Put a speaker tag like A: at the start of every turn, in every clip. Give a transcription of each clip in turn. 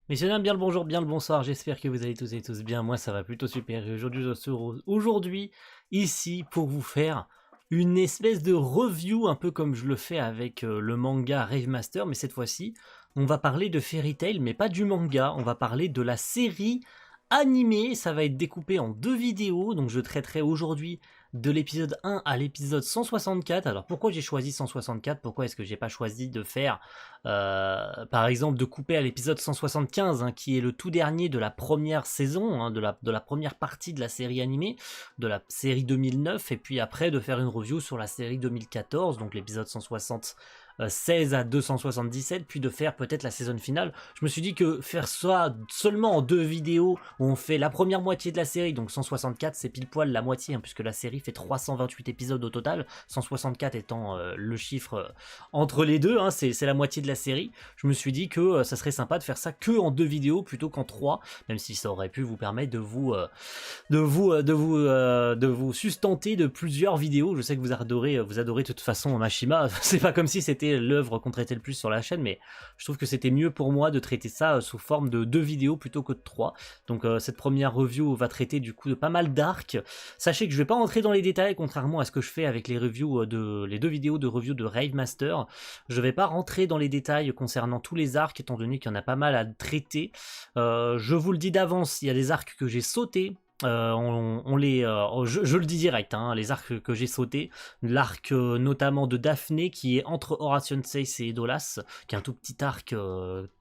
A: Messieurs, dames, bien le bonjour, bien le bonsoir, j'espère que vous allez tous et tous bien, moi ça va plutôt super, et aujourd'hui ici pour vous faire une espèce de review, un peu comme je le fais avec le manga Rave Master, mais cette fois-ci, on va parler de Fairy Tail, mais pas du manga, on va parler de la série animée, ça va être découpé en deux vidéos, donc je traiterai aujourd'hui de l'épisode 1 à l'épisode 164. Alors pourquoi j'ai choisi 164? Pourquoi est-ce que j'ai pas choisi de faire par exemple de couper à l'épisode 175, hein, qui est le tout dernier de la première saison, hein, de la première partie de la série animée, de la série 2009, et puis après de faire une review sur la série 2014, donc l'épisode 176 à 277, puis de faire peut-être la saison finale. Je me suis dit que faire ça seulement en deux vidéos, où on fait la première moitié de la série, donc 164 c'est pile poil la moitié, hein, puisque la série fait 328 épisodes au total, 164 étant le chiffre entre les deux, hein, c'est la moitié de la série. Je me suis dit que ça serait sympa de faire ça que en deux vidéos plutôt qu'en trois, même si ça aurait pu vous permettre de vous sustenter de plusieurs vidéos. Je sais que vous adorez de toute façon Mashima. C'est pas comme si c'était l'œuvre qu'on traitait le plus sur la chaîne, mais je trouve que c'était mieux pour moi de traiter ça sous forme de deux vidéos plutôt que de trois. Donc cette première review va traiter du coup de pas mal d'arcs. Sachez que je vais pas rentrer dans les détails, contrairement à ce que je fais avec les reviews les deux vidéos de review de Rave Master. Je vais pas rentrer dans les détails concernant tous les arcs, étant donné qu'il y en a pas mal à traiter. Je vous le dis d'avance, il y a des arcs que j'ai sautés. Je le dis direct, hein, les arcs que j'ai sautés, l'arc notamment de Daphné qui est entre Horation Seiss et Edolas, qui est un tout petit arc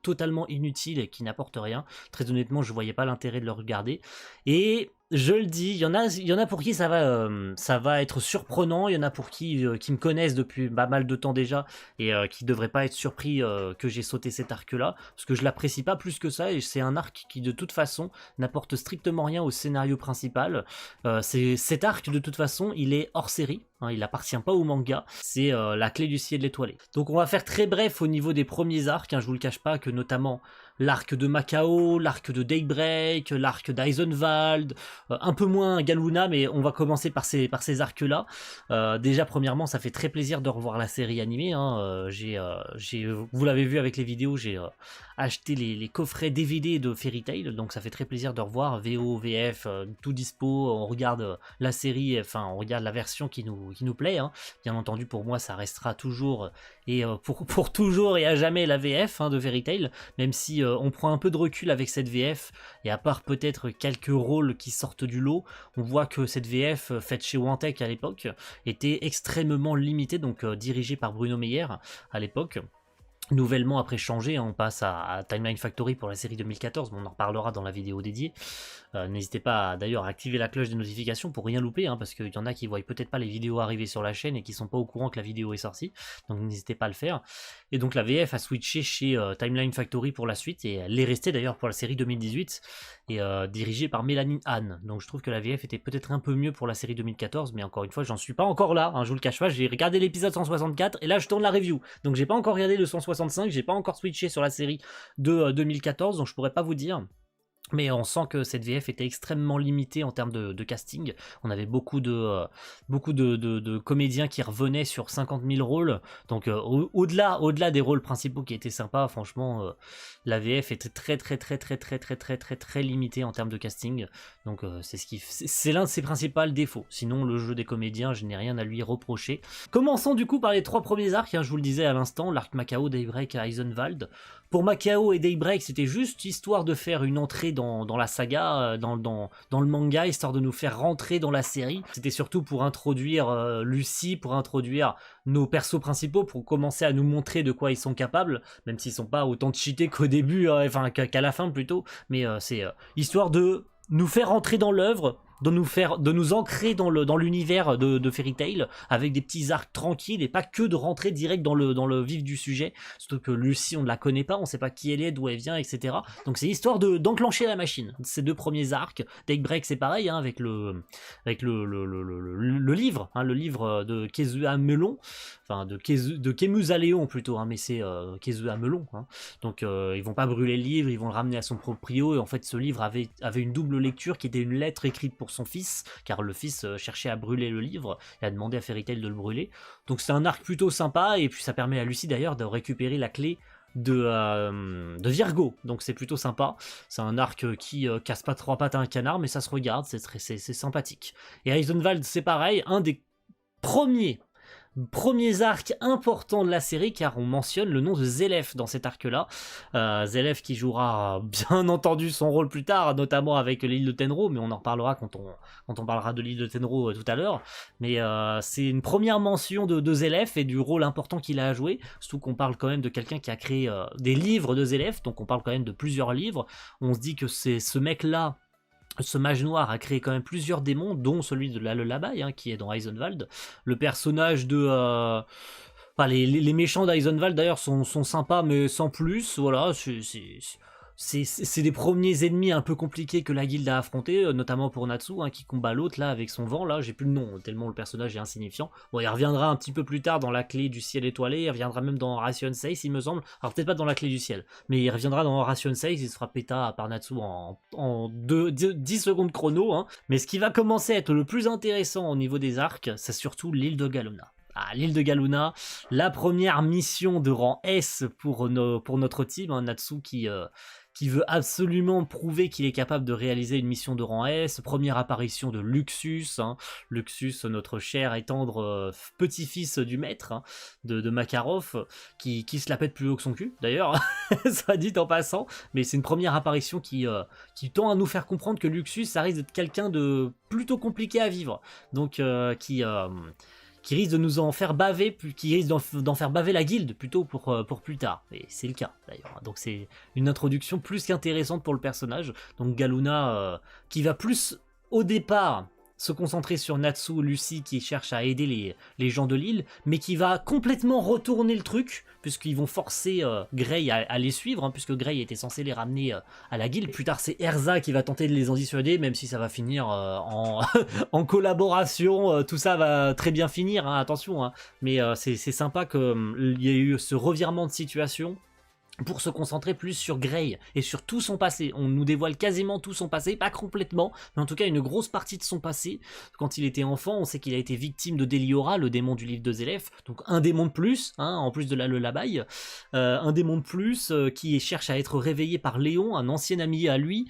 A: totalement inutile et qui n'apporte rien. Très honnêtement, je voyais pas l'intérêt de le regarder. Et je le dis, il y en a pour qui ça va être surprenant, il y en a pour qui me connaissent depuis pas mal de temps déjà et qui devraient pas être surpris que j'ai sauté cet arc-là, parce que je l'apprécie pas plus que ça et c'est un arc qui de toute façon n'apporte strictement rien au scénario principal. Cet arc de toute façon, il est hors série. Hein, il appartient pas au manga, c'est la clé du ciel étoilé. Donc on va faire très bref au niveau des premiers arcs, hein, je vous le cache pas que notamment l'arc de Macao, l'arc de Daybreak, l'arc d'Eisenwald, un peu moins Galuna, mais on va commencer par ces arcs-là. Déjà premièrement, ça fait très plaisir de revoir la série animée, hein. Vous l'avez vu avec les vidéos, j'ai acheté les coffrets DVD de Fairy Tail, donc ça fait très plaisir de revoir VO, VF, tout dispo, on regarde la série, enfin on regarde la version qui nous plaît, hein. Bien entendu pour moi ça restera toujours et pour toujours et à jamais la VF, hein, de Fairy Tail, même si on prend un peu de recul avec cette VF, et à part peut-être quelques rôles qui sortent du lot, on voit que cette VF faite chez Wantec à l'époque était extrêmement limitée, donc dirigée par Bruno Meyer à l'époque. Nouvellement après changé, on passe à Timeline Factory pour la série 2014, mais on en reparlera dans la vidéo dédiée. N'hésitez pas d'ailleurs à activer la cloche des notifications pour rien louper, hein, parce qu'il y en a qui voient peut-être pas les vidéos arriver sur la chaîne et qui sont pas au courant que la vidéo est sortie, donc n'hésitez pas à le faire. Et donc la VF a switché chez Timeline Factory pour la suite, et elle est restée d'ailleurs pour la série 2018, et dirigée par Mélanie Anne. Donc je trouve que la VF était peut-être un peu mieux pour la série 2014, mais encore une fois j'en suis pas encore là, hein, je vous le cache pas, j'ai regardé l'épisode 164 et là je tourne la review, donc j'ai pas encore regardé le 165, j'ai pas encore switché sur la série de 2014, donc je pourrais pas vous dire. Mais on sent que cette VF était extrêmement limitée en termes de casting. On avait beaucoup de comédiens qui revenaient sur 50 000 rôles. Donc au-delà des rôles principaux qui étaient sympas, franchement, la VF était très limitée en termes de casting. Donc c'est l'un de ses principaux défauts. Sinon, le jeu des comédiens, je n'ai rien à lui reprocher. Commençons du coup par les trois premiers arcs, hein, je vous le disais à l'instant, l'arc Macao, Daybreak et Eisenwald. Pour Macao et Daybreak, c'était juste histoire de faire une entrée dans la saga, dans le manga, histoire de nous faire rentrer dans la série. C'était surtout pour introduire Lucie, pour introduire nos persos principaux, pour commencer à nous montrer de quoi ils sont capables, même s'ils sont pas autant cheatés qu'au début, enfin qu'à la fin plutôt, mais c'est histoire de nous faire rentrer dans l'œuvre, de nous ancrer dans l'univers de Fairy Tail, avec des petits arcs tranquilles et pas que de rentrer direct dans le vif du sujet. Surtout que Lucie, on ne la connaît pas, on sait pas qui elle est, d'où elle vient, etc. Donc c'est histoire d'enclencher la machine. Ces deux premiers arcs. Daybreak c'est pareil, hein, avec le livre, hein, le livre de Kezua Melon, enfin de Kemusa Léon plutôt, hein, mais c'est Kezua Melon, hein. Donc ils vont pas brûler le livre, ils vont le ramener à son proprio, et en fait ce livre avait une double lecture qui était une lettre écrite pour son fils, car le fils cherchait à brûler le livre et a demandé à Fairy Tail de le brûler. Donc c'est un arc plutôt sympa, et puis ça permet à Lucie d'ailleurs de récupérer la clé de Virgo, donc c'est plutôt sympa. C'est un arc qui casse pas trois pattes à un canard, mais ça se regarde, c'est sympathique. Et Eisenwald, c'est pareil, un des premiers arcs importants de la série, car on mentionne le nom de Zélef dans cet arc-là. Zélef qui jouera bien entendu son rôle plus tard, notamment avec l'île de Tenro, mais on en reparlera quand on parlera de l'île de Tenro tout à l'heure. Mais c'est une première mention de Zélef et du rôle important qu'il a à jouer, surtout qu'on parle quand même de quelqu'un qui a créé des livres de Zélef, donc on parle quand même de plusieurs livres. On se dit que c'est ce mec-là, ce mage noir, a créé quand même plusieurs démons, dont celui de la Lullaby, qui est dans Eisenwald. Le personnage de... Enfin, les méchants d'Eisenwald d'ailleurs sont sympas, mais sans plus. Voilà, c'est des premiers ennemis un peu compliqués que la guilde a affrontés, notamment pour Natsu, qui combat l'autre là avec son vent. Là, j'ai plus le nom, tellement le personnage est insignifiant. Bon, il reviendra un petit peu plus tard dans la clé du ciel étoilé, il reviendra même dans Ration 6, il me semble. Alors, peut-être pas dans la clé du ciel, mais il reviendra dans Ration 6, il se fera péta par Natsu en 10 secondes chrono. Mais ce qui va commencer à être le plus intéressant au niveau des arcs, c'est surtout l'île de Galuna. Ah, l'île de Galuna, la première mission de rang S pour notre team, Natsu qui veut absolument prouver qu'il est capable de réaliser une mission de rang S. Première apparition de Luxus, Luxus, notre cher et tendre petit-fils du maître, de Makarov, qui se la pète plus haut que son cul, d'ailleurs, ça dit en passant, mais c'est une première apparition qui tend à nous faire comprendre que Luxus, ça risque d'être quelqu'un de plutôt compliqué à vivre, donc qui risque de nous en faire baver, qui risque d'en faire baver la guilde plutôt pour plus tard. Et c'est le cas d'ailleurs. Donc c'est une introduction plus qu'intéressante pour le personnage. Donc Galuna qui va plus au départ se concentrer sur Natsu, Lucie qui cherche à aider les gens de l'île, mais qui va complètement retourner le truc, puisqu'ils vont forcer Grey à les suivre, puisque Grey était censé les ramener à la guilde. Plus tard, c'est Erza qui va tenter de les en dissuader, même si ça va finir en collaboration. Tout ça va très bien finir, attention. Mais c'est sympa qu'il y ait eu ce revirement de situation pour se concentrer plus sur Grey et sur tout son passé. On nous dévoile quasiment tout son passé, pas complètement, mais en tout cas une grosse partie de son passé. Quand il était enfant, on sait qu'il a été victime de Deliora, le démon du livre de Zélef, donc un démon de plus, en plus de la Lullaby, un démon de plus qui cherche à être réveillé par Léon, un ancien ami à lui,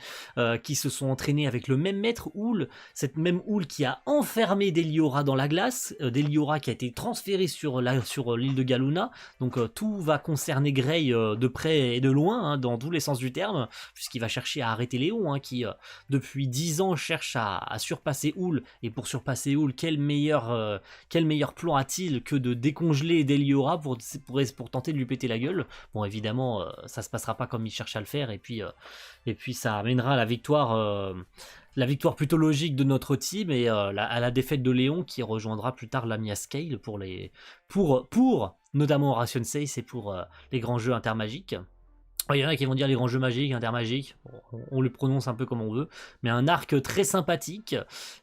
A: qui se sont entraînés avec le même maître, Houl, cette même Houl qui a enfermé Deliora dans la glace, Deliora qui a été transféré sur l'île de Galuna, donc tout va concerner Grey de près et de loin, dans tous les sens du terme, puisqu'il va chercher à arrêter Léon, qui depuis 10 ans cherche à surpasser Houl, et pour surpasser Houl, quel meilleur plan a-t-il que de décongeler Deliora pour tenter de lui péter la gueule. Bon, évidemment, ça se passera pas comme il cherche à le faire, et puis ça amènera à la victoire plutôt logique de notre team, et à la défaite de Léon, qui rejoindra plus tard l'Amia Scale pour notamment Ration 6 et pour les grands jeux intermagiques. Il y en a qui vont dire les grands jeux magiques, intermagiques, on le prononce un peu comme on veut, mais un arc très sympathique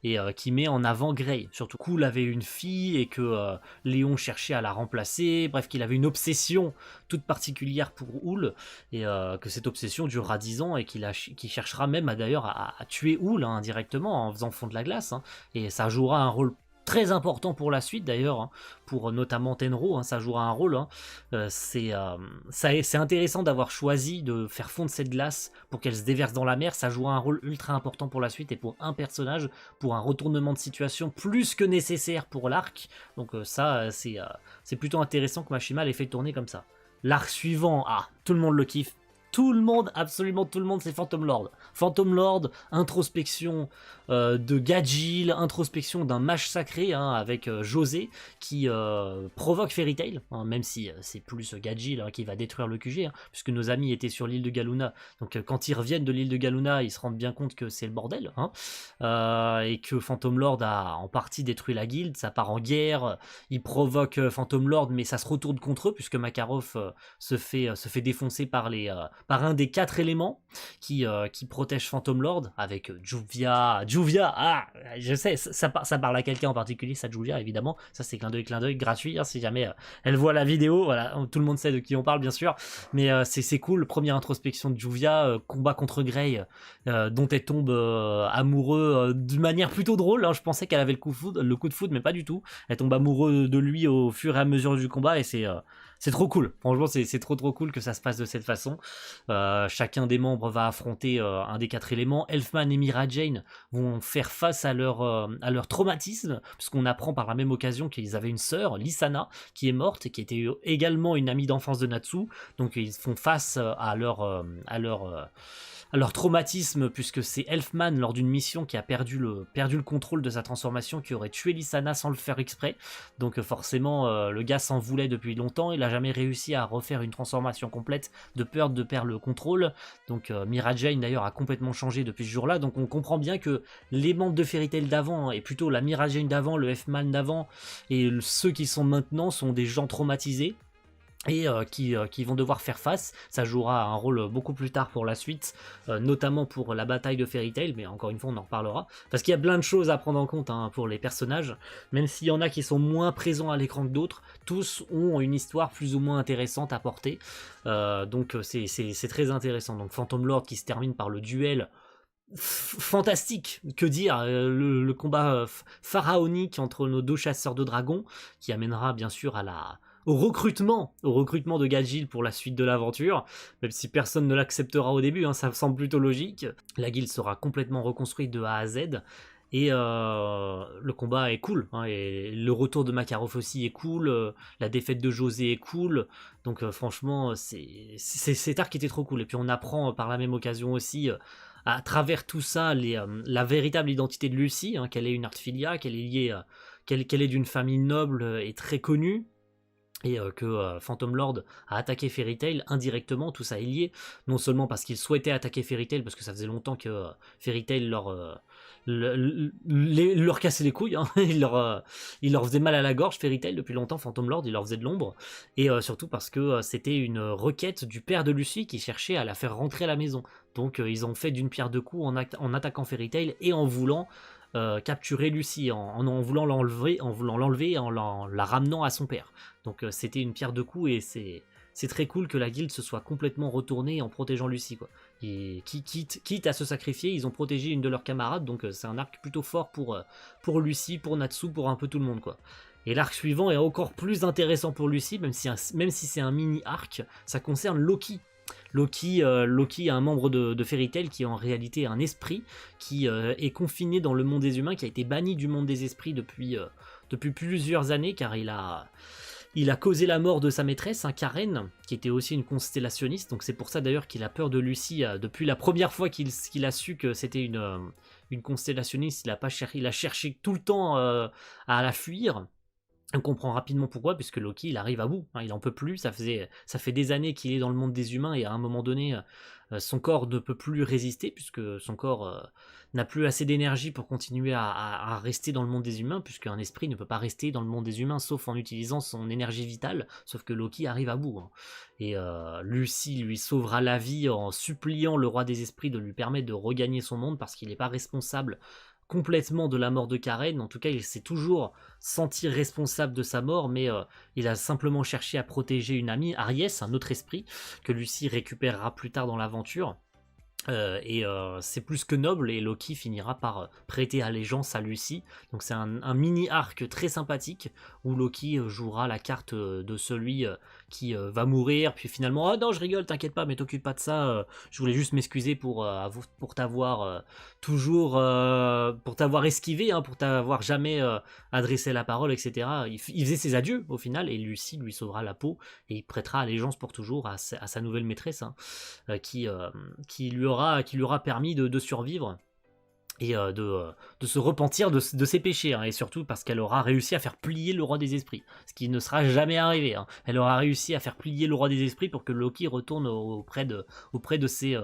A: et qui met en avant Grey. Surtout Houl avait une fille et que Léon cherchait à la remplacer, bref qu'il avait une obsession toute particulière pour Houl et que cette obsession durera 10 ans et qu'il cherchera même à tuer Houl indirectement en faisant fondre la glace, et ça jouera un rôle très important pour la suite d'ailleurs, pour notamment Tenro, ça jouera un rôle. C'est intéressant d'avoir choisi de faire fondre cette glace pour qu'elle se déverse dans la mer, ça jouera un rôle ultra important pour la suite et pour un personnage, pour un retournement de situation plus que nécessaire pour l'arc. Donc c'est plutôt intéressant que Mashima l'ait fait tourner comme ça. L'arc suivant, tout le monde le kiffe. Tout le monde, absolument tout le monde, c'est Phantom Lord. Phantom Lord, introspection de Gajil, introspection d'un mage sacré avec José qui provoque Fairy Tail, même si c'est plus Gajil qui va détruire le QG, puisque nos amis étaient sur l'île de Galuna. Donc quand ils reviennent de l'île de Galuna, ils se rendent bien compte que c'est le bordel, et que Phantom Lord a en partie détruit la guilde, ça part en guerre, il provoque Phantom Lord, mais ça se retourne contre eux, puisque Makarov se fait défoncer par un des 4 éléments qui protège Phantom Lord, avec Juvia, je sais, ça parle à quelqu'un en particulier, ça Juvia évidemment, ça c'est clin d'œil gratuit, si jamais elle voit la vidéo, voilà, tout le monde sait de qui on parle bien sûr, mais c'est cool, première introspection de Juvia, combat contre Grey, dont elle tombe amoureux d'une manière plutôt drôle, je pensais qu'elle avait le coup de foudre, mais pas du tout, elle tombe amoureuse de lui au fur et à mesure du combat, et c'est C'est trop cool, franchement c'est trop cool que ça se passe de cette façon. Chacun des membres va affronter un des 4 éléments. Elfman et Mira Jane vont faire face à leur traumatisme, puisqu'on apprend par la même occasion qu'ils avaient une sœur, Lysana, qui est morte et qui était également une amie d'enfance de Natsu. Donc ils font face à leur traumatisme, puisque c'est Elfman lors d'une mission qui a perdu le contrôle de sa transformation, qui aurait tué Lysana sans le faire exprès. Donc forcément le gars s'en voulait depuis longtemps, il a jamais réussi à refaire une transformation complète de peur de perdre le contrôle. Donc Mira Jane d'ailleurs a complètement changé depuis ce jour-là, donc on comprend bien que les membres de Fairy Tail d'avant, et plutôt la Mira Jane d'avant, le Elfman d'avant, et ceux qui sont maintenant sont des gens traumatisés, et qui vont devoir faire face. Ça jouera un rôle beaucoup plus tard pour la suite, notamment pour la bataille de Fairy Tail, mais encore une fois on en reparlera, parce qu'il y a plein de choses à prendre en compte hein, pour les personnages, même s'il y en a qui sont moins présents à l'écran que d'autres, tous ont une histoire plus ou moins intéressante à porter, donc c'est très intéressant. Donc Phantom Lord qui se termine par le duel fantastique, que dire, le combat pharaonique entre nos 2 chasseurs de dragons, qui amènera bien sûr au recrutement de Gajil pour la suite de l'aventure, même si personne ne l'acceptera au début, hein, ça me semble plutôt logique. La guilde sera complètement reconstruite de A à Z, et le combat est cool, hein, et le retour de Makarov aussi est cool, la défaite de José est cool, donc franchement cet arc était trop cool. Et puis on apprend par la même occasion aussi à travers tout ça la véritable identité de Lucy, hein, qu'elle est une Artfilia, qu'elle est liée, qu'elle est d'une famille noble et très connue, et que Phantom Lord a attaqué Fairy Tail indirectement. Tout ça est lié, non seulement parce qu'il souhaitait attaquer Fairy Tail, parce que ça faisait longtemps que Fairy Tail leur cassait les couilles, hein. il leur faisait mal à la gorge, Fairy Tail, depuis longtemps. Phantom Lord, il leur faisait de l'ombre, et surtout parce que c'était une requête du père de Lucy qui cherchait à la faire rentrer à la maison. Donc ils ont fait d'une pierre deux coups en attaquant Fairy Tail et en voulant capturer Lucy, en voulant l'enlever, et en la ramenant à son père. Donc c'était une pierre deux coups, et c'est très cool que la guilde se soit complètement retournée en protégeant Lucy, quoi. Et quitte à se sacrifier, ils ont protégé une de leurs camarades, donc c'est un arc plutôt fort pour Lucy, pour Natsu, pour un peu tout le monde, quoi. Et l'arc suivant est encore plus intéressant pour Lucy, même si c'est un mini-arc, ça concerne Loki. Loki est un membre de Fairy Tail qui est en réalité un esprit qui est confiné dans le monde des humains, qui a été banni du monde des esprits depuis plusieurs années, car il a causé la mort de sa maîtresse, Karen, qui était aussi une constellationniste. Donc c'est pour ça d'ailleurs qu'il a peur de Lucy depuis la première fois qu'il a su que c'était une constellationniste. Il a cherché tout le temps à la fuir. On comprend rapidement pourquoi, puisque Loki il arrive à bout, hein, il en peut plus, ça fait des années qu'il est dans le monde des humains, et à un moment donné son corps ne peut plus résister, puisque son corps n'a plus assez d'énergie pour continuer à rester dans le monde des humains, puisqu'un esprit ne peut pas rester dans le monde des humains sauf en utilisant son énergie vitale, sauf que Loki arrive à bout, hein. Et Lucy lui sauvera la vie en suppliant le roi des esprits de lui permettre de regagner son monde, parce qu'il n'est pas responsable complètement de la mort de Karen. En tout cas, il s'est toujours senti responsable de sa mort, mais il a simplement cherché à protéger une amie, Aries, un autre esprit, que Lucy récupérera plus tard dans l'aventure. C'est plus que noble, et Loki finira par prêter allégeance à Lucy. Donc c'est un mini arc très sympathique où Loki jouera la carte de celui qui va mourir, puis finalement ah non je rigole, t'inquiète pas, mais t'occupe pas de ça, je voulais juste m'excuser pour t'avoir toujours pour t'avoir esquivé, hein, pour t'avoir jamais adressé la parole, etc. Il faisait ses adieux au final, et Lucy lui sauvera la peau et il prêtera allégeance pour toujours à sa nouvelle maîtresse, hein, qui lui aura permis de survivre et de se repentir de ses péchés, hein, et surtout parce qu'elle aura réussi à faire plier le roi des esprits, ce qui ne sera jamais arrivé, hein. Elle aura réussi à faire plier le roi des esprits pour que Loki retourne auprès de ses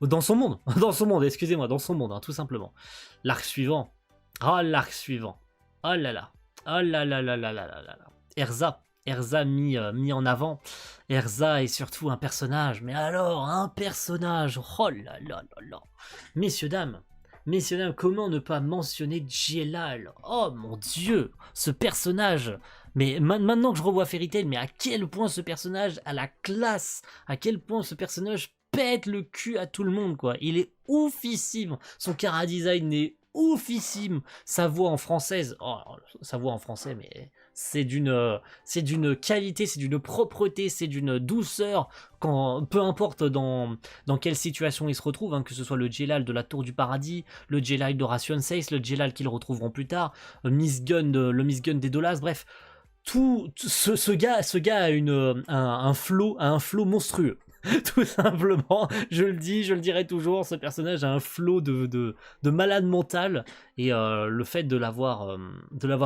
A: dans son monde, excusez-moi, dans son monde, hein, tout simplement. L'arc suivant, oh là là, oh là là là là là là là, Erza mis en avant. Erza est surtout un personnage, mais alors un personnage, oh là là là là. Messieurs dames, comment ne pas mentionner Djellal? Oh mon dieu, ce personnage. Mais maintenant que je revois Fairy Tail, mais à quel point ce personnage a la classe, à quel point ce personnage pète le cul à tout le monde, quoi. Il est oufissime, son chara-design est oufissime, sa voix en française, oh, sa voix en français, mais c'est d'une qualité, c'est d'une propreté, c'est d'une douceur, peu importe dans quelle situation ils se retrouvent, hein, que ce soit le Jelal de la Tour du Paradis, le Jelal d'Horation 6, le Jelal qu'ils retrouveront plus tard, le Miss Gun des Dolas, bref, ce gars a un flow monstrueux. Tout simplement, je le dis, je le dirai toujours, ce personnage a un flot de malade mental, et le fait de l'avoir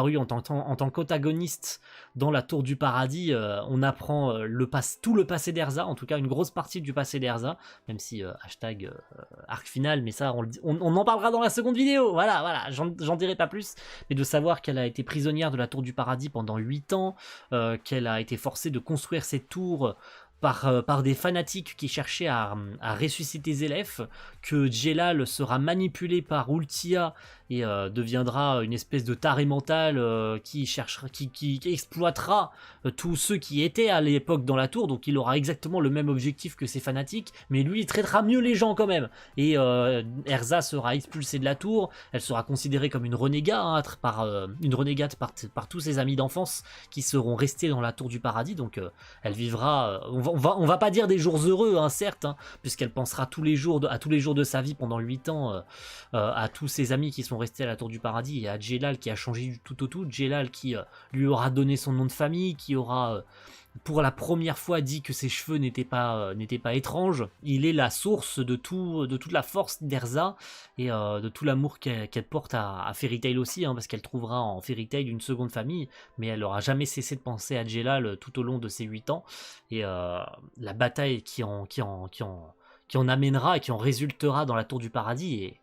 A: eu en tant qu'antagoniste dans la Tour du Paradis, on apprend tout le passé d'Erza, en tout cas une grosse partie du passé d'Erza, même si hashtag arc final, mais ça on en parlera dans la seconde vidéo, voilà, j'en dirai pas plus, mais de savoir qu'elle a été prisonnière de la Tour du Paradis pendant 8 ans, qu'elle a été forcée de construire cette tour par des fanatiques qui cherchaient à ressusciter Zélef, que Jelal sera manipulé par Ultia et deviendra une espèce de taré mental qui exploitera tous ceux qui étaient à l'époque dans la tour, donc il aura exactement le même objectif que ces fanatiques, mais lui il traitera mieux les gens quand même, et Erza sera expulsée de la tour, elle sera considérée comme une renégate, une renégate par tous ses amis d'enfance qui seront restés dans la Tour du Paradis, donc elle vivra, on va pas dire des jours heureux, hein, certes, hein, puisqu'elle pensera à tous les jours de sa vie pendant 8 ans à tous ses amis qui sont restés à la Tour du Paradis, et à Jelal qui a changé du tout au tout, Jelal qui lui aura donné son nom de famille, qui aura pour la première fois dit que ses cheveux n'étaient pas étranges. Il est la source de toute la force d'Erza, et de tout l'amour qu'elle porte à Fairy Tail aussi, hein, parce qu'elle trouvera en Fairy Tail une seconde famille, mais elle n'aura jamais cessé de penser à Jelal tout au long de ses 8 ans, et la bataille qui en amènera et qui en résultera dans la Tour du Paradis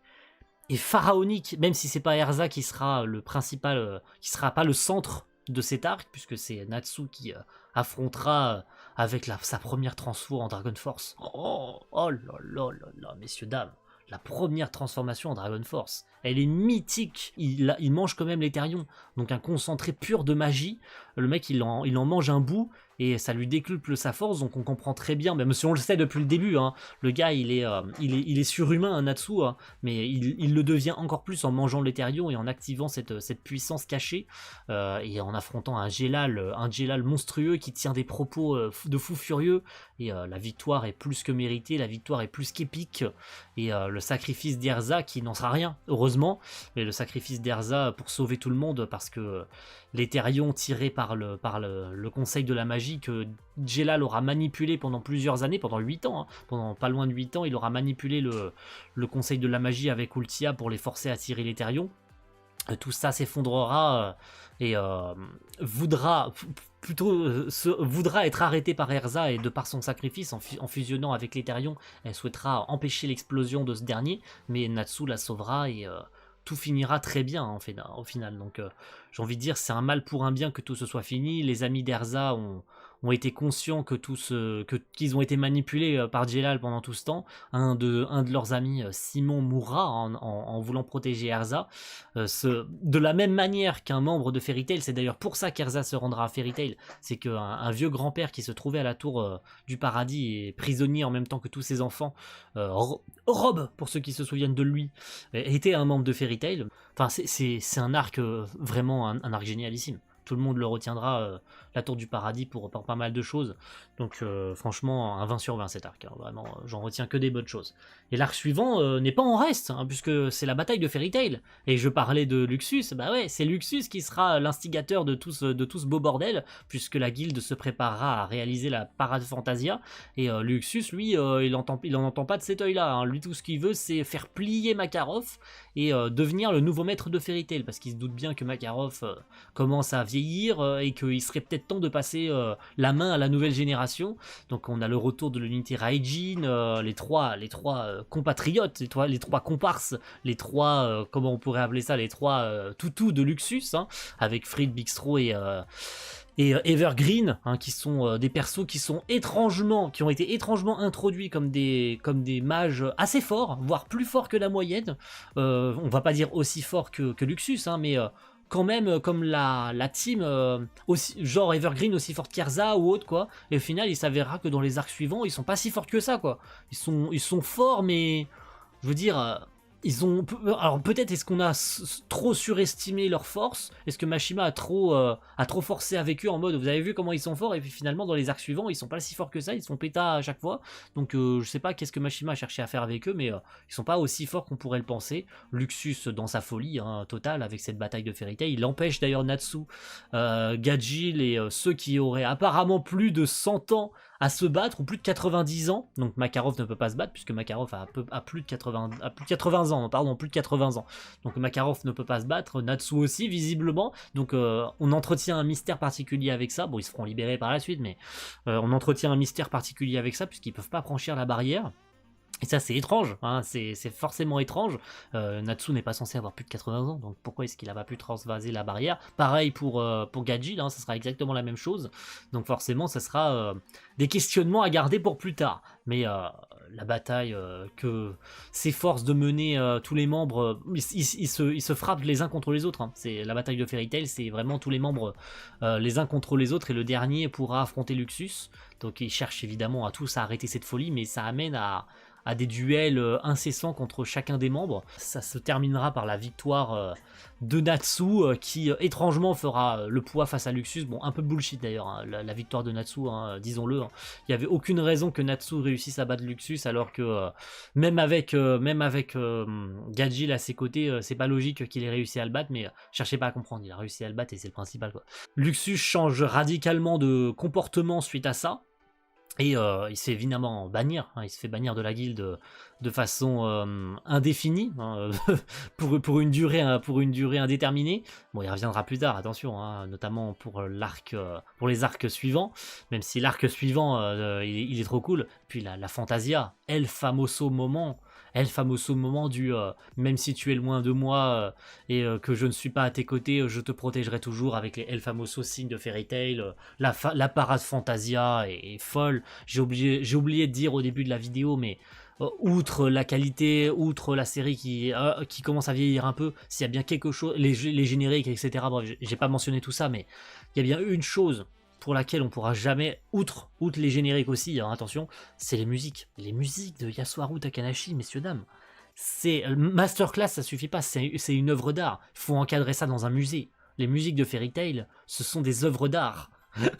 A: est pharaonique, même si c'est pas Erza qui sera le principal, qui sera pas le centre de cet arc, puisque c'est Natsu qui affrontera avec sa première transfo en Dragon Force. Oh là, messieurs, dames, la première transformation en Dragon Force, elle est mythique. Il mange quand même l'Etherion, donc un concentré pur de magie. Le mec il en mange un bout et ça lui décuple sa force, donc on comprend très bien, même si on le sait depuis le début, hein, le gars il est surhumain, un Natsu, hein, mais il le devient encore plus en mangeant l'Etherion et en activant cette puissance cachée, et en affrontant un Jelal monstrueux qui tient des propos de fou furieux, et la victoire est plus que méritée, la victoire est plus qu'épique, et le sacrifice d'Erza qui n'en sera rien, heureusement, mais le sacrifice d'Erza pour sauver tout le monde, parce que l'Etherion tiré par le conseil de la magie que Jelal aura manipulé pendant plusieurs années, pendant 8 ans, hein, pendant pas loin de 8 ans, il aura manipulé le conseil de la magie avec Ultia pour les forcer à tirer l'Etherion. Tout ça s'effondrera et voudra être arrêté par Erza, et de par son sacrifice en fusionnant avec l'Etherion, elle souhaitera empêcher l'explosion de ce dernier, mais Natsu la sauvera, et tout finira très bien au final. Donc j'ai envie de dire, c'est un mal pour un bien que tout se soit fini. Les amis d'Erza ont été conscients qu'ils ont été manipulés par Jelal pendant tout ce temps. Un de leurs amis, Simon, mourra en voulant protéger Erza. De la même manière qu'un membre de Fairy Tail, c'est d'ailleurs pour ça qu'Erza se rendra à Fairy Tail, c'est qu'un vieux grand-père qui se trouvait à la Tour du Paradis et prisonnier en même temps que tous ses enfants, Rob, pour ceux qui se souviennent de lui, était un membre de Fairy Tail. Enfin, c'est un arc, vraiment un arc génialissime. Tout le monde le retiendra, la Tour du Paradis, pour pas mal de choses. Donc franchement, un 20 sur 20 cet arc, hein. Vraiment, j'en retiens que des bonnes choses. Et l'arc suivant n'est pas en reste, hein, puisque c'est la bataille de Fairy Tail. Et je parlais de Luxus, bah ouais, c'est Luxus qui sera l'instigateur de tout ce beau bordel, puisque la guilde se préparera à réaliser la Parade Fantasia. Et Luxus, lui, il en entend pas de cet œil-là, hein. Lui, tout ce qu'il veut, c'est faire plier Makarov et devenir le nouveau maître de Fairy Tail, parce qu'il se doute bien que Makarov commence à vieillir, et qu'il serait peut-être temps de passer la main à la nouvelle génération. Donc on a le retour de l'unité Raijin, les trois compatriotes, les trois comparses, les trois, comment on pourrait appeler ça, les trois toutous de Luxus, hein, avec Fried, Bigstro et Evergreen, hein, qui sont des persos qui ont été étrangement introduits comme des mages assez forts, voire plus forts que la moyenne. On va pas dire aussi fort que Luxus, hein, mais quand même comme la team, aussi, genre Evergreen aussi forte qu'Erza ou autre, quoi. Et au final, il s'avérera que dans les arcs suivants, ils sont pas si forts que ça, quoi. Ils sont forts, mais je veux dire, Alors peut-être est-ce qu'on a trop surestimé leur force? Est-ce que Mashima a trop forcé avec eux en mode vous avez vu comment ils sont forts et puis finalement dans les arcs suivants ils sont pas si forts que ça, ils sont pétas à chaque fois. Donc je sais pas qu'est-ce que Mashima a cherché à faire avec eux, mais ils sont pas aussi forts qu'on pourrait le penser. Luxus dans sa folie totale avec cette bataille de Fairy Tail, il empêche d'ailleurs Natsu, Gajil et ceux qui auraient apparemment plus de 100 ans à se battre, ou plus de 90 ans, donc Makarov ne peut pas se battre, puisque Makarov a plus de 80 ans, pardon, plus de 80 ans, donc Makarov ne peut pas se battre, Natsu aussi, visiblement, donc on entretient un mystère particulier avec ça, bon ils se feront libérer par la suite, mais on entretient un mystère particulier avec ça, puisqu'ils peuvent pas franchir la barrière. Et ça c'est étrange, hein, c'est forcément étrange. Natsu n'est pas censé avoir plus de 80 ans, donc pourquoi est-ce qu'il n'a pas pu transvaser la barrière? Pareil pour Gajil, hein, ça sera exactement la même chose. Donc forcément ça sera des questionnements à garder pour plus tard. Mais la bataille que s'efforcent de mener tous les membres, ils se frappent les uns contre les autres. Hein. C'est la bataille de Fairy Tail, c'est vraiment tous les membres les uns contre les autres, et le dernier pourra affronter Luxus. Donc ils cherchent évidemment à tous à arrêter cette folie, mais ça amène à des duels incessants contre chacun des membres. Ça se terminera par la victoire de Natsu qui étrangement fera le poids face à Luxus. Bon, un peu bullshit d'ailleurs, hein, la victoire de Natsu, hein, disons-le. Hein. Il n'y avait aucune raison que Natsu réussisse à battre Luxus, alors que même avec Gajil à ses côtés, c'est pas logique qu'il ait réussi à le battre, mais cherchez pas à comprendre, il a réussi à le battre et c'est le principal, quoi. Luxus change radicalement de comportement suite à ça. Et il se fait évidemment bannir, hein, il se fait bannir de la guilde de façon indéfinie, hein, pour une durée indéterminée. Bon, il reviendra plus tard, attention, hein, notamment pour pour les arcs suivants, même si l'arc suivant, il est trop cool. Puis la Fantasia, El Famoso moment du même si tu es loin de moi et que je ne suis pas à tes côtés, je te protégerai toujours, avec les El Famoso signes de Fairy Tail. La parade Fantasia est folle. J'ai oublié de dire au début de la vidéo, mais outre la qualité, outre la série qui commence à vieillir un peu, s'il y a bien quelque chose, les génériques, etc. Bref, j'ai pas mentionné tout ça, mais il y a bien une chose pour laquelle on pourra jamais, outre les génériques aussi, hein, attention, c'est les musiques. Les musiques de Yasuharu Takanashi, messieurs, dames. C'est masterclass, ça suffit pas, c'est une œuvre d'art. Il faut encadrer ça dans un musée. Les musiques de Fairy Tail, ce sont des œuvres d'art.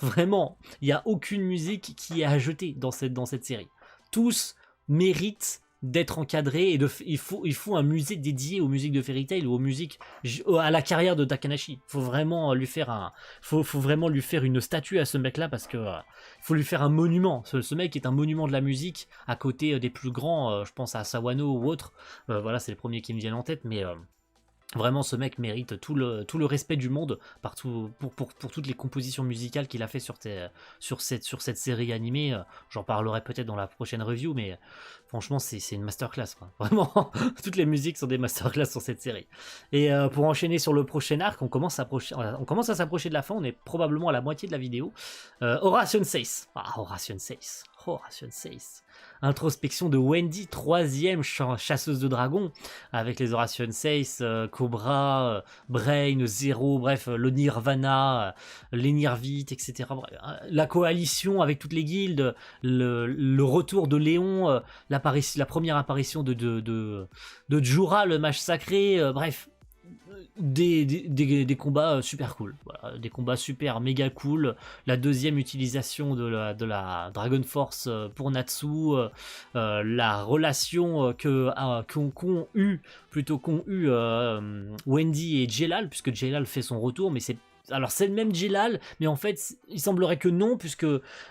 A: Vraiment, il n'y a aucune musique qui est à jeter dans cette série. Tous méritent d'être encadrés, et il faut un musée dédié aux musiques de Fairy Tail ou aux musiques à la carrière de Takanashi. Faut vraiment lui faire une statue à ce mec-là, parce que faut lui faire un monument. Ce mec est un monument de la musique à côté des plus grands. Je pense à Sawano ou autres. Voilà, c'est les premiers qui me viennent en tête, mais vraiment, ce mec mérite tout le respect du monde pour toutes les compositions musicales qu'il a fait sur cette série animée. J'en parlerai peut-être dans la prochaine review, mais franchement, c'est une masterclass, quoi. Vraiment, toutes les musiques sont des masterclass sur cette série. Et pour enchaîner sur le prochain arc, on commence à s'approcher de la fin, on est probablement à la moitié de la vidéo. Horation 6. Ah, Horation 6. Horation 6. Introspection de Wendy, 3e chasseuse de dragons, avec les Horation 6, Cobra, Brain, Zero, bref, le Nirvana, les Nirvit, etc. Bref, la coalition avec toutes les guildes, le retour de Léon, la première apparition de Jura, le mage sacré, bref. Des combats super cool, voilà, des combats super méga cool. La deuxième utilisation de la Dragon Force pour Natsu, la relation qu'ont eu Wendy et Jelal, puisque Jelal fait son retour, mais c'est le même Jelal, mais en fait il semblerait que non, puisque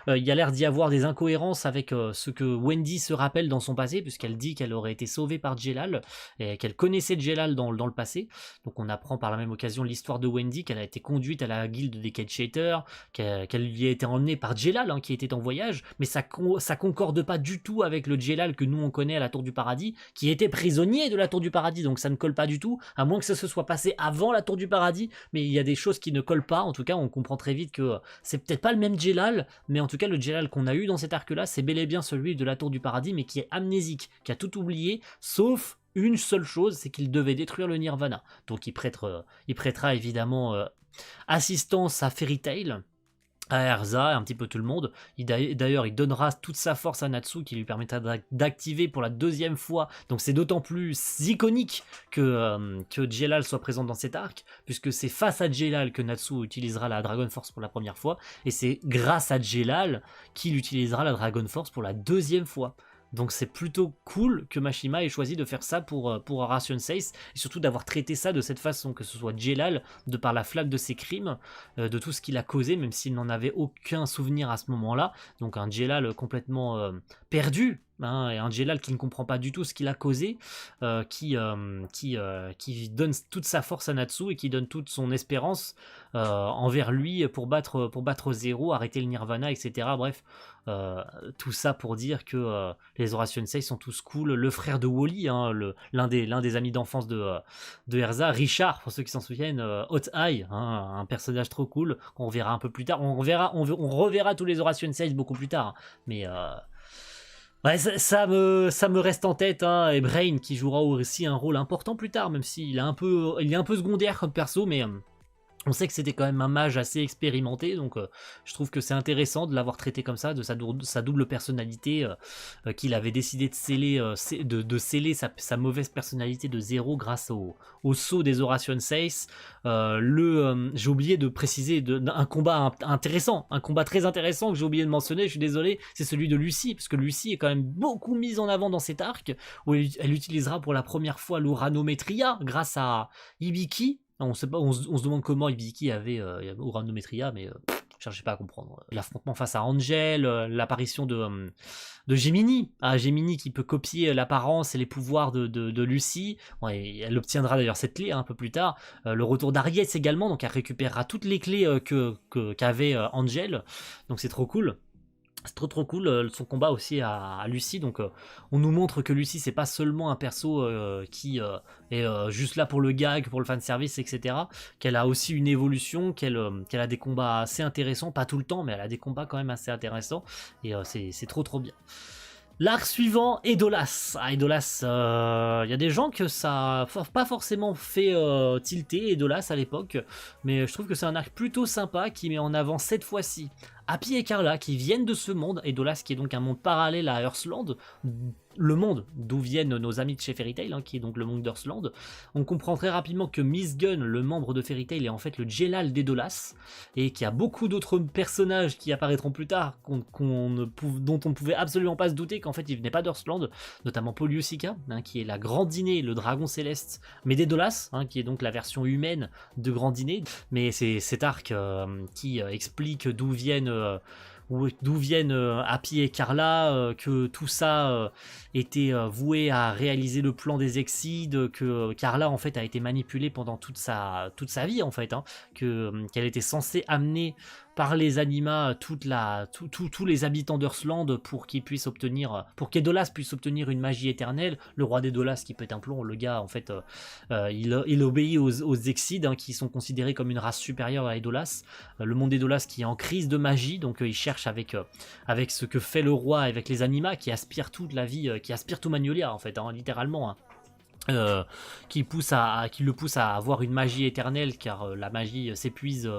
A: il y a l'air d'y avoir des incohérences avec ce que Wendy se rappelle dans son passé, puisqu'elle dit qu'elle aurait été sauvée par Jelal et qu'elle connaissait Jelal dans le passé. Donc on apprend par la même occasion l'histoire de Wendy, qu'elle a été conduite à la guilde des Cage Shaders, qu'elle y a été emmenée par Jelal, hein, qui était en voyage, mais ça concorde pas du tout avec le Jelal que nous on connaît à la Tour du Paradis, qui était prisonnier de la Tour du Paradis. Donc ça ne colle pas du tout, à moins que ça se soit passé avant la Tour du Paradis, mais il y a des choses qui ne colle pas. En tout cas, on comprend très vite que c'est peut-être pas le même Jelal, mais en tout cas le Jelal qu'on a eu dans cet arc là, c'est bel et bien celui de la Tour du Paradis, mais qui est amnésique, qui a tout oublié, sauf une seule chose, c'est qu'il devait détruire le Nirvana. Donc il prêtera évidemment assistance à Fairy Tail. à Erza, un petit peu tout le monde. D'ailleurs, il donnera toute sa force à Natsu qui lui permettra d'activer pour la deuxième fois. Donc c'est d'autant plus iconique que Jelal soit présent dans cet arc, puisque c'est face à Jelal que Natsu utilisera la Dragon Force pour la première fois, et c'est grâce à Jelal qu'il utilisera la Dragon Force pour la deuxième fois. Donc c'est plutôt cool que Mashima ait choisi de faire ça pour Ration 6, et surtout d'avoir traité ça de cette façon, que ce soit Jelal, de par la flamme de ses crimes, de tout ce qu'il a causé, même s'il n'en avait aucun souvenir à ce moment-là. Donc un Jelal complètement perdu, hein, et un Jelal qui ne comprend pas du tout ce qu'il a causé, qui donne toute sa force à Natsu et qui donne toute son espérance envers lui pour battre Zero, arrêter le Nirvana, etc. Bref, tout ça pour dire que les Horatio Sensei sont tous cool. Le frère de Wally, hein, l'un des amis d'enfance de Erza, Richard, pour ceux qui s'en souviennent, Hot Eye, hein, un personnage trop cool qu'on verra un peu plus tard. On reverra tous les Horatio Sensei beaucoup plus tard, hein, mais ouais, ça me reste en tête, hein, et Brain qui jouera aussi un rôle important plus tard, même s'il est un peu secondaire comme perso, mais on sait que c'était quand même un mage assez expérimenté, donc je trouve que c'est intéressant de l'avoir traité comme ça, de sa double personnalité, qu'il avait décidé de sceller sa mauvaise personnalité de Zero grâce au saut des Horatio Sensei. J'ai oublié de préciser un combat intéressant, un combat très intéressant que j'ai oublié de mentionner, je suis désolé, c'est celui de Lucy, parce que Lucy est quand même beaucoup mise en avant dans cet arc, où elle utilisera pour la première fois l'Uranometria grâce à Hibiki. On se demande comment Ibiki avait Uranometria, mais je cherchais pas à comprendre. L'affrontement face à Angel, l'apparition de Gemini. Gemini qui peut copier l'apparence et les pouvoirs de Lucy. Ouais, elle obtiendra d'ailleurs cette clé un peu plus tard. Le retour d'Ariès également, donc elle récupérera toutes les clés qu'avait Angel. Donc c'est trop cool. C'est trop cool son combat aussi à Lucy, donc on nous montre que Lucy c'est pas seulement un perso qui est juste là pour le gag, pour le fanservice, etc. Qu'elle a aussi une évolution, qu'elle a des combats assez intéressants, pas tout le temps mais elle a des combats quand même assez intéressants, et c'est trop bien. L'arc suivant, Edolas. Edolas, y a des gens que ça a pas forcément fait tilter Edolas à l'époque, mais je trouve que c'est un arc plutôt sympa qui met en avant cette fois-ci Happy et Carla qui viennent de ce monde, Edolas qui est donc un monde parallèle à Earthland, le monde d'où viennent nos amis de chez Fairy Tail, hein, qui est donc le monde d'Earthland. On comprend très rapidement que Miss Gunn, le membre de Fairy Tail, est en fait le Jelal d'Edolas, et qu'il y a beaucoup d'autres personnages qui apparaîtront plus tard, dont on pouvait absolument pas se douter qu'en fait ils venaient pas d'Earthland, notamment Poliusica, hein, qui est la Grandinée, le dragon céleste, mais d'Edolas, hein, qui est donc la version humaine de Grandinée. Mais c'est cet arc qui explique d'où viennent Happy et Carla, que tout ça était voué à réaliser le plan des Excides, que Carla en fait a été manipulée pendant toute sa vie en fait, hein, qu'elle était censée amener par les animas tous les habitants d'Earthland pour qu'Edolas puisse obtenir une magie éternelle. Le roi d'Edolas qui pète un plomb, le gars en fait il obéit aux Excides, hein, qui sont considérés comme une race supérieure à Edolas. Le monde d'Edolas qui est en crise de magie, donc il cherche avec ce que fait le roi, avec les animas qui aspirent toute la vie, qui aspirent tout Magnolia en fait, hein, littéralement, hein. Qui le pousse à avoir une magie éternelle, car la magie s'épuise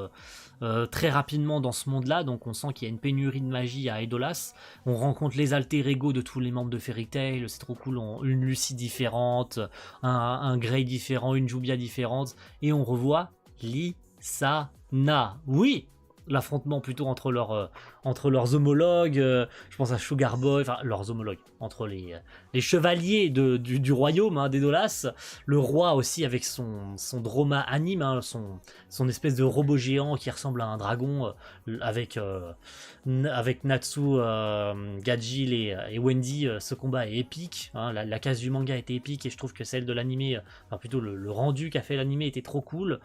A: très rapidement dans ce monde-là, donc on sent qu'il y a une pénurie de magie à Edolas. On rencontre les alter ego de tous les membres de Fairy Tail, c'est trop cool, une Lucy différente, un Grey différent, une Jubia différente, et on revoit Lisana. Oui, l'affrontement plutôt entre leurs homologues, je pense à Sugar Boy, enfin leurs homologues, entre les chevaliers du royaume, hein, d'Edolas, le roi aussi avec son droma anime, hein, son espèce de robot géant qui ressemble à un dragon, avec Natsu, Gajil et Wendy. Ce combat est épique, hein, la case du manga était épique, et je trouve que celle de l'animé, enfin plutôt le rendu qu'a fait l'animé était trop cool.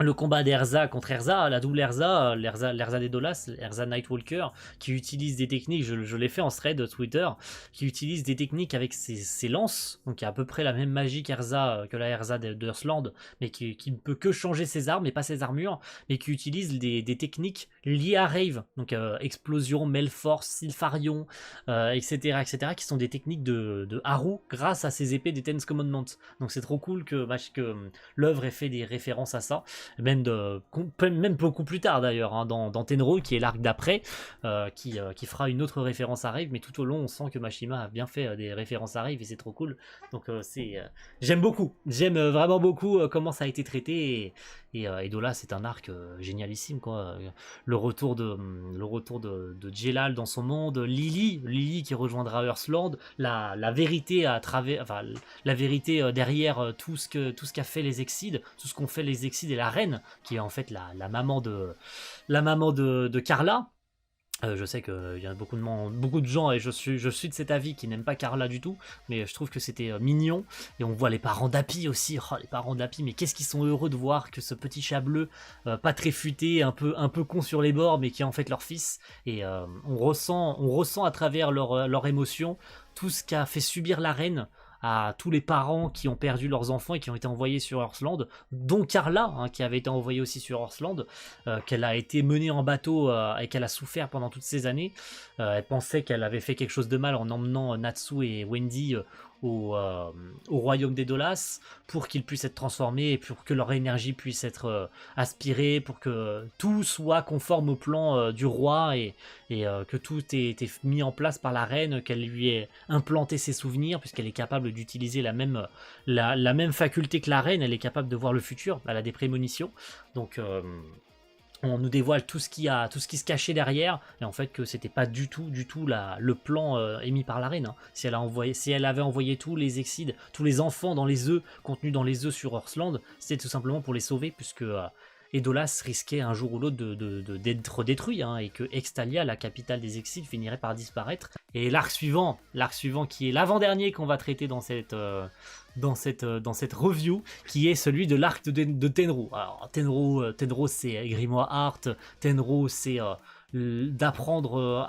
A: Le combat d'Erza contre Erza, la double Erza, l'Erza d'Edolas, Erza Nightwalker, qui utilise des techniques, je l'ai fait en thread Twitter, qui utilise des techniques avec ses lances, donc il y a à peu près la même magie qu'Erza, que la Erza d'Earthland, mais qui ne peut que changer ses armes et pas ses armures, mais qui utilise des techniques liées à Rave, donc Explosion, Melforce, Sylpharion, etc., qui sont des techniques de Haru grâce à ces épées des Ten's Commandments. Donc c'est trop cool que l'œuvre ait fait des références à ça, même beaucoup plus tard d'ailleurs, hein, dans Tenro, qui est l'arc d'après, qui fera une autre référence à Rave, mais tout au long on sent que Mashima a bien fait des références à Rave et c'est trop cool. Donc j'aime vraiment beaucoup comment ça a été traité et Dola c'est un arc génialissime quoi. Le retour de Jelal dans son monde, Lily qui rejoindra Earthland, la vérité à travers, enfin la vérité derrière tout ce qu'a fait les Excides, tout ce qu'ont fait les Excides et la reine qui est en fait la maman de Carla. Je sais qu'il y a beaucoup de gens, et je suis de cet avis, qui n'aiment pas Carla du tout, mais je trouve que c'était mignon. Et on voit les parents d'Happy aussi, oh, les parents d'Happy, mais qu'est-ce qu'ils sont heureux de voir que ce petit chat bleu, pas très futé, un peu con sur les bords, mais qui est en fait leur fils. Et on ressent à travers leur émotion tout ce qu'a fait subir la reine à tous les parents qui ont perdu leurs enfants et qui ont été envoyés sur Earthland, dont Carla, hein, qui avait été envoyée aussi sur Earthland, qu'elle a été menée en bateau et qu'elle a souffert pendant toutes ces années. Elle pensait qu'elle avait fait quelque chose de mal en emmenant Natsu et Wendy au royaume des Dolas pour qu'ils puissent être transformés et pour que leur énergie puisse être aspirée, pour que tout soit conforme au plan du roi et que tout ait été mis en place par la reine, qu'elle lui ait implanté ses souvenirs puisqu'elle est capable d'utiliser la même faculté que la reine, elle est capable de voir le futur, elle a des prémonitions. Donc on nous dévoile tout ce qui se cachait derrière, et en fait que c'était pas du tout le plan émis par la reine. Hein. Si elle avait envoyé tous les Excides, tous les enfants dans les œufs, contenus dans les œufs sur Earthland, c'était tout simplement pour les sauver, puisque Edolas risquait un jour ou l'autre d'être détruit, hein, et que Extalia, la capitale des Excides, finirait par disparaître. Et l'arc suivant qui est l'avant-dernier qu'on va traiter dans cette review, qui est celui de l'arc de Tenro. Alors Tenro c'est Grimoire Art, Tenro c'est d'apprendre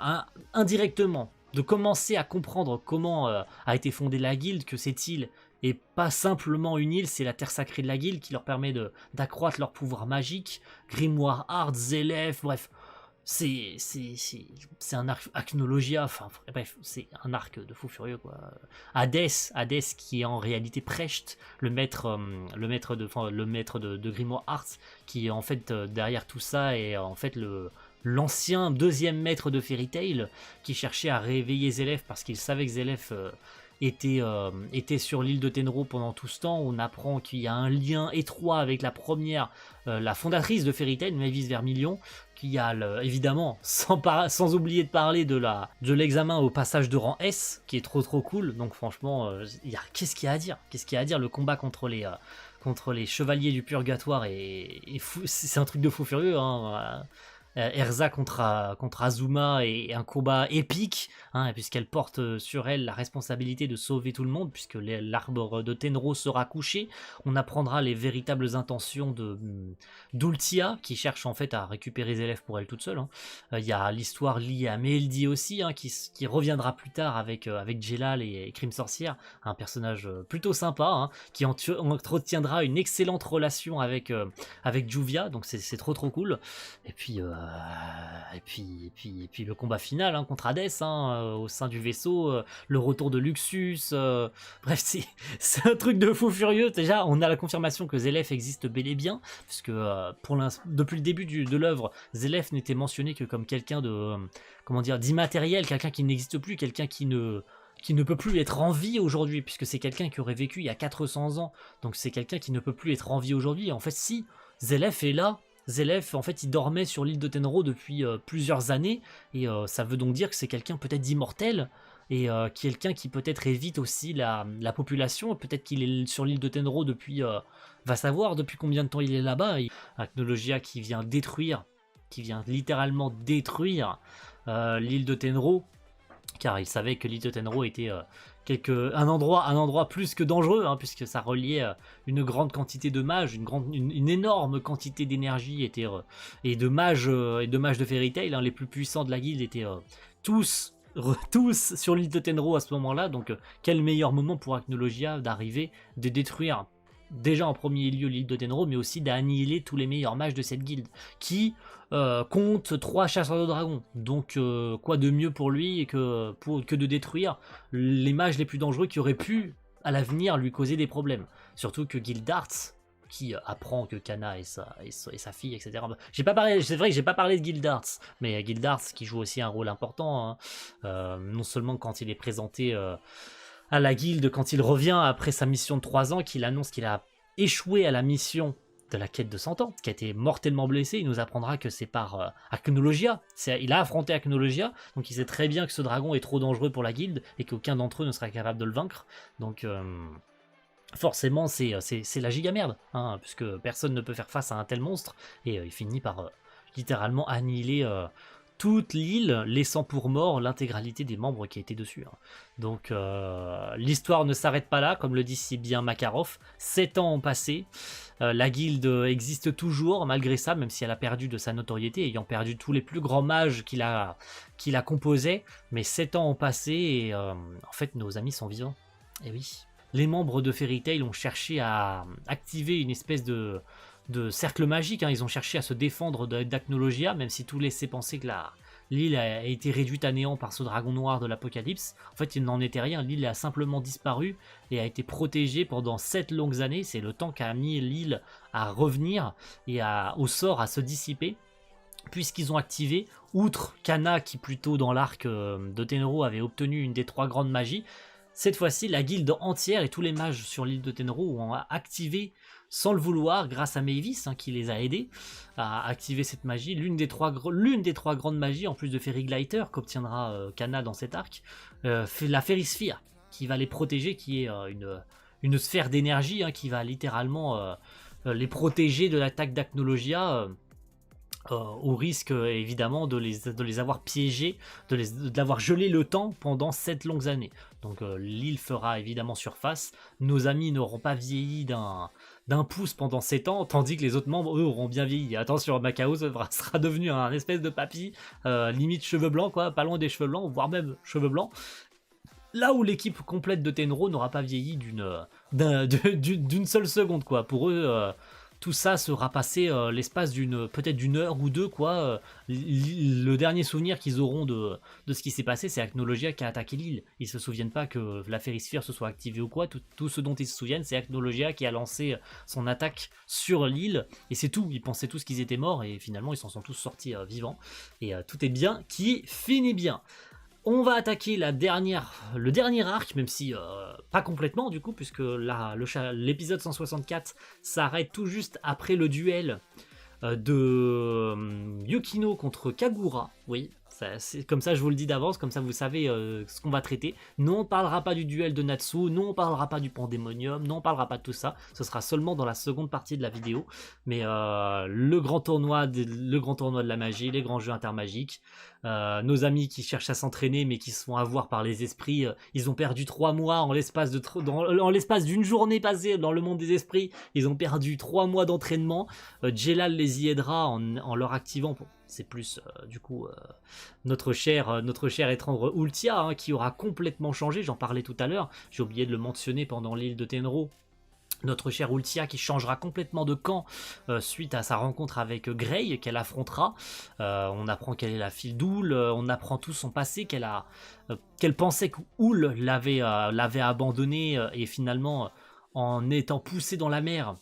A: indirectement, de commencer à comprendre comment a été fondée la guilde, que cette île est pas simplement une île, c'est la terre sacrée de la guilde qui leur permet d'accroître leur pouvoir magique. Grimoire Art, Zélef, bref. C'est un arc Acnologia, enfin bref, c'est un arc de fou furieux quoi. Hades qui est en réalité Precht, le maître de Grimoire Arts, qui est en fait derrière tout ça et en fait l'ancien deuxième maître de Fairy Tail qui cherchait à réveiller Zélef parce qu'il savait que Zélef était sur l'île de Tenro pendant tout ce temps. On apprend qu'il y a un lien étroit avec la fondatrice de Fairy Tail, Mavis Vermilion, qui a évidemment, sans oublier de parler de l'examen au passage de rang S, qui est trop cool. Donc franchement, qu'est-ce qu'il y a à dire, le combat contre les chevaliers du purgatoire est fou, c'est un truc de fou furieux, hein. Erza contre Azuma et un combat épique, hein, puisqu'elle porte sur elle la responsabilité de sauver tout le monde, puisque l'arbre de Tenro sera couché. On apprendra les véritables intentions d'Ultia, qui cherche en fait à récupérer les élèves pour elle toute seule. Hein. Y a l'histoire liée à Meeldi aussi, hein, qui reviendra plus tard avec Jelal et Crime Sorcière, un personnage plutôt sympa, hein, qui entretiendra une excellente relation avec Juvia, donc c'est trop cool. Et puis le combat final, hein, contre Hades, hein, au sein du vaisseau, le retour de Luxus, bref, c'est un truc de fou furieux. Déjà, on a la confirmation que Zélef existe bel et bien, puisque depuis le début de l'œuvre, Zélef n'était mentionné que comme quelqu'un d'immatériel, quelqu'un qui n'existe plus, quelqu'un qui ne peut plus être en vie aujourd'hui, puisque c'est quelqu'un qui aurait vécu il y a 400 ans, donc c'est quelqu'un qui ne peut plus être en vie aujourd'hui. En fait, si, Zélef est là. Zélef, en fait, il dormait sur l'île de Tenro depuis plusieurs années, et ça veut donc dire que c'est quelqu'un peut-être d'immortel, et quelqu'un qui peut-être évite aussi la population. Peut-être qu'il est sur l'île de Tenro depuis, va savoir depuis combien de temps il est là-bas. Technologia qui vient littéralement détruire l'île de Tenro, car il savait que l'île de Tenro était un endroit plus que dangereux, hein, puisque ça reliait une grande quantité de mages, une énorme quantité d'énergie et de mages de Fairy Tail, hein, les plus puissants de la guilde étaient tous sur l'île de Tenro à ce moment-là. Donc quel meilleur moment pour Acnologia d'arriver, de détruire déjà en premier lieu l'île de Tenro, mais aussi d'annihiler tous les meilleurs mages de cette guilde, qui compte 3 chasseurs de dragons. Donc quoi de mieux pour lui que de détruire les mages les plus dangereux qui auraient pu à l'avenir lui causer des problèmes. Surtout que Gildarts, qui apprend que Kana est sa fille, etc. C'est vrai que j'ai pas parlé de Gildarts, mais Gildarts qui joue aussi un rôle important, hein. Non seulement quand il est présenté à la guilde, quand il revient après sa mission de 3 ans, qu'il annonce qu'il a échoué à la mission de la quête de 100 ans, qui a été mortellement blessé. Il nous apprendra que c'est par Acnologia. Il a affronté Acnologia, donc il sait très bien que ce dragon est trop dangereux pour la guilde et qu'aucun d'entre eux ne sera capable de le vaincre. Donc forcément c'est la giga merde, hein, puisque personne ne peut faire face à un tel monstre, et il finit par littéralement annihiler toute l'île, laissant pour mort l'intégralité des membres qui étaient dessus, hein. Donc l'histoire ne s'arrête pas là, comme le dit si bien Makarov. 7 ans ont passé, la guilde existe toujours malgré ça, même si elle a perdu de sa notoriété, ayant perdu tous les plus grands mages qui la composaient. Mais 7 ans ont passé et en fait nos amis sont vivants. Et oui, les membres de Fairy Tail ont cherché à activer une espèce de cercle magique, hein. Ils ont cherché à se défendre d'Acnologia, même si tout laissait penser que l'île a été réduite à néant par ce dragon noir de l'Apocalypse. En fait, il n'en était rien, l'île a simplement disparu et a été protégée pendant 7 longues années. C'est le temps qu'a mis l'île à revenir et au sort à se dissiper, puisqu'ils ont activé, outre Kana qui plutôt dans l'arc de Tenro avait obtenu une des 3 grandes magies, cette fois-ci la guilde entière et tous les mages sur l'île de Tenro ont activé sans le vouloir, grâce à Mavis, hein, qui les a aidés à activer cette magie, l'une des trois grandes magies, en plus de Fairy Glider, qu'obtiendra Kana dans cet arc, la Fairy Sphere, qui va les protéger, qui est une sphère d'énergie, hein, qui va littéralement les protéger de l'attaque d'Acnologia, au risque évidemment de les avoir piégés, d'avoir gelé le temps pendant 7 longues années. Donc l'île fera évidemment surface, nos amis n'auront pas vieilli d'un pouce pendant 7 ans, tandis que les autres membres, eux, auront bien vieilli. Attention, Macao sera devenu un espèce de papy, limite cheveux blancs, quoi, pas loin des cheveux blancs, voire même cheveux blancs. Là où l'équipe complète de Tenro n'aura pas vieilli d'une seule seconde, quoi. Pour eux, tout ça sera passé l'espace peut-être d'une heure ou deux, quoi. Le dernier souvenir qu'ils auront de ce qui s'est passé, c'est Acnologia qui a attaqué l'île. Ils se souviennent pas que la Férisphère se soit activée ou quoi. Tout ce dont ils se souviennent, c'est Acnologia qui a lancé son attaque sur l'île, et c'est tout. Ils pensaient tous qu'ils étaient morts, et finalement ils s'en sont tous sortis vivants. Et tout est bien qui finit bien. On va attaquer le dernier arc, même si pas complètement du coup, puisque l'épisode 164 s'arrête tout juste après le duel de Yukino contre Kagura. Oui, c'est comme ça, je vous le dis d'avance, comme ça vous savez ce qu'on va traiter. Non, on parlera pas du duel de Natsu, non, on parlera pas du Pandémonium, non, on parlera pas de tout ça. Ce sera seulement dans la seconde partie de la vidéo. Mais le grand tournoi de la magie, les grands jeux intermagiques, nos amis qui cherchent à s'entraîner mais qui se font avoir par les esprits, ils ont perdu 3 mois en l'espace d'une journée passée dans le monde des esprits. Ils ont perdu 3 mois d'entraînement. Jelal les y aidera en leur activant. C'est plus du coup notre cher étrange Ultia, hein, qui aura complètement changé. J'en parlais tout à l'heure, j'ai oublié de le mentionner pendant l'île de Tenro. Notre cher Ultia qui changera complètement de camp suite à sa rencontre avec Grey qu'elle affrontera. On apprend qu'elle est la fille d'Oul, on apprend tout son passé, qu'elle pensait qu'Oul l'avait abandonnée et finalement en étant poussée dans la mer,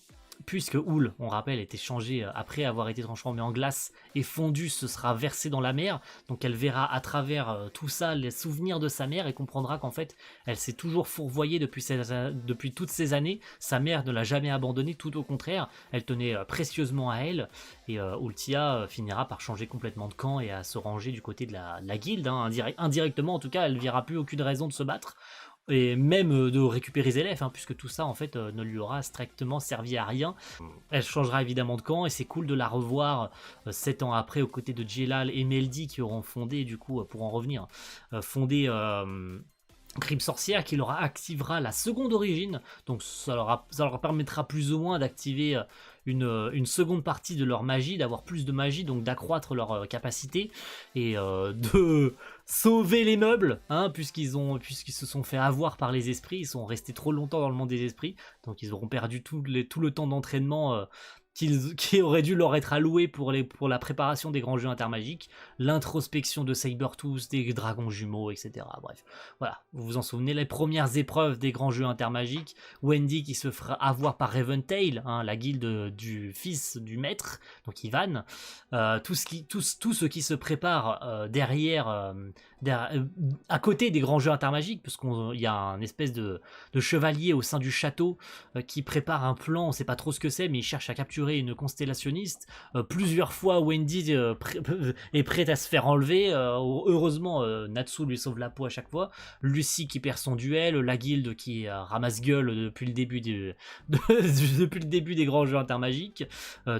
A: puisque Oul, on rappelle, était changé après avoir été transformé en glace et fondu, se sera versé dans la mer. Donc elle verra à travers tout ça les souvenirs de sa mère et comprendra qu'en fait elle s'est toujours fourvoyée depuis toutes ces années. Sa mère ne l'a jamais abandonnée, tout au contraire, elle tenait précieusement à elle. Et Ultia finira par changer complètement de camp et à se ranger du côté de la guilde, hein, indirectement en tout cas. Elle ne verra plus aucune raison de se battre, et même de récupérer Zélef, hein, puisque tout ça en fait ne lui aura strictement servi à rien. Elle changera évidemment de camp et c'est cool de la revoir 7 ans après aux côtés de Jelal et Meldy qui auront fondé, du coup pour en revenir, Crime Sorcière, qui leur activera la seconde origine. Donc ça leur permettra plus ou moins d'activer une seconde partie de leur magie, d'avoir plus de magie, donc d'accroître leur capacité et de sauver les meubles, hein, puisqu'ils se sont fait avoir par les esprits, ils sont restés trop longtemps dans le monde des esprits, donc ils auront perdu tout le temps d'entraînement qui aurait dû leur être alloué pour la préparation des grands jeux intermagiques, l'introspection de Sabertooth, des dragons jumeaux, etc. Bref, voilà, vous vous en souvenez, les premières épreuves des grands jeux intermagiques, Wendy qui se fera avoir par Reventail, hein, la guilde du fils du maître, donc Ivan, tout ce qui se prépare à côté des grands jeux intermagiques, parce qu'il y a un espèce de chevalier au sein du château qui prépare un plan, on ne sait pas trop ce que c'est, mais il cherche à capturer une constellationniste. Plusieurs fois, Wendy est prête à se faire enlever. Heureusement, Natsu lui sauve la peau à chaque fois. Lucy qui perd son duel, la guilde qui ramasse gueule depuis le début depuis le début des grands jeux intermagiques.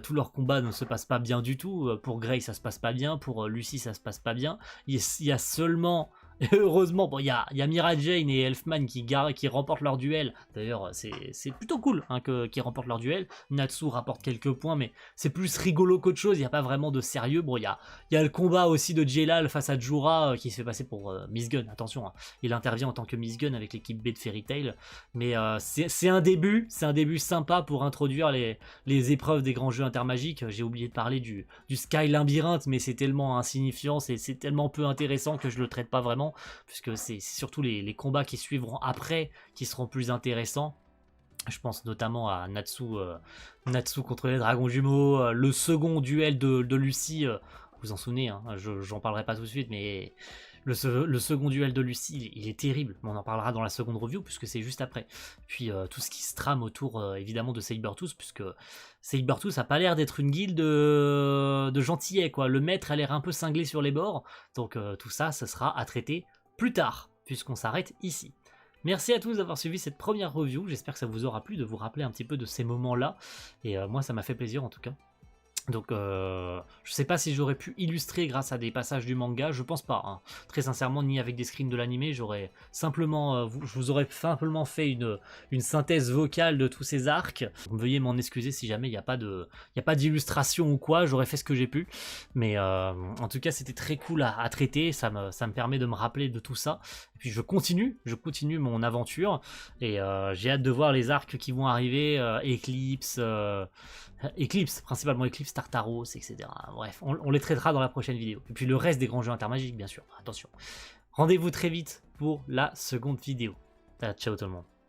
A: Tous leurs combats ne se passent pas bien du tout. Pour Grey, ça se passe pas bien. Pour Lucy, ça se passe pas bien. Il y a seulement... Heureusement, bon, il y a Mira Jane et Elfman qui remportent leur duel. D'ailleurs, c'est plutôt cool hein, qu'ils remportent leur duel. Natsu rapporte quelques points, mais c'est plus rigolo qu'autre chose. Il n'y a pas vraiment de sérieux. Bon, il y a le combat aussi de Jelal face à Jura qui se fait passer pour Miss Gun. Attention, hein, il intervient en tant que Miss Gun avec l'équipe B de Fairy Tail. Mais c'est un début sympa pour introduire les épreuves des grands jeux intermagiques. J'ai oublié de parler du Sky Labyrinthe, mais c'est tellement insignifiant, c'est tellement peu intéressant que je le traite pas vraiment. Puisque c'est surtout les combats qui suivront après qui seront plus intéressants. Je pense notamment à Natsu contre les dragons jumeaux, le second duel de Lucy, vous vous en souvenez, hein, j'en parlerai pas tout de suite, mais le second duel de Lucy, il est terrible, mais on en parlera dans la seconde review, puisque c'est juste après. Puis tout ce qui se trame autour, évidemment, de Sabertooth, puisque Sabertooth a pas l'air d'être une guilde de gentillets, quoi. Le maître a l'air un peu cinglé sur les bords, donc tout ça, ça sera à traiter plus tard, puisqu'on s'arrête ici. Merci à tous d'avoir suivi cette première review, j'espère que ça vous aura plu de vous rappeler un petit peu de ces moments-là, et moi ça m'a fait plaisir en tout cas. Donc je sais pas si j'aurais pu illustrer grâce à des passages du manga, je pense pas, hein. Très sincèrement, ni avec des screens de l'animé, j'aurais simplement, je vous aurais simplement fait une synthèse vocale de tous ces arcs. Veuillez m'en excuser si jamais il n'y a pas d'illustration ou quoi, j'aurais fait ce que j'ai pu. Mais en tout cas c'était très cool à traiter, ça me permet de me rappeler de tout ça. Et puis je continue mon aventure, et j'ai hâte de voir les arcs qui vont arriver, Eclipse, principalement Eclipse, Tartaros, etc. Bref, on les traitera dans la prochaine vidéo. Et puis le reste des grands jeux intermagiques, bien sûr. Attention. Rendez-vous très vite pour la seconde vidéo. Ciao tout le monde.